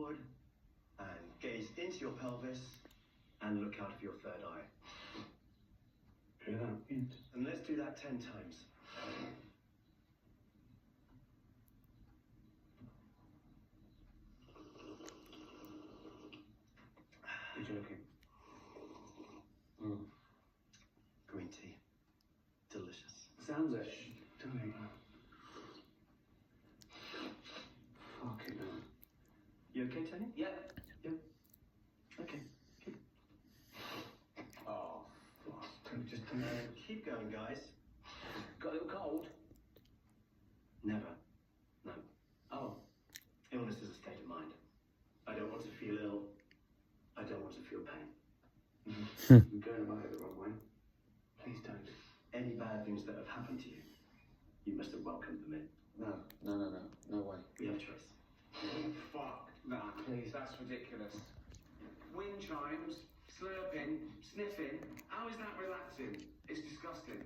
forward and gaze into your pelvis and look out of your third eye. Breathe out in. And let's do that 10 times. You're joking. Green tea. Delicious. Sounds it. Don't make that. Fucking hell. You okay, Tony? Yep. Yep. Okay. Oh, fuck. Just Keep going, guys. got a little cold? Never. No. Oh. Illness is a state of mind. I don't want to feel ill. I don't want to feel pain. You're going about it the wrong way. Please don't. Any bad things that have happened to you, you must have welcomed them in. No way. We have a choice. Fuck that, please. That's ridiculous. Wind chimes, slurping, sniffing. How is that relaxing? It's disgusting.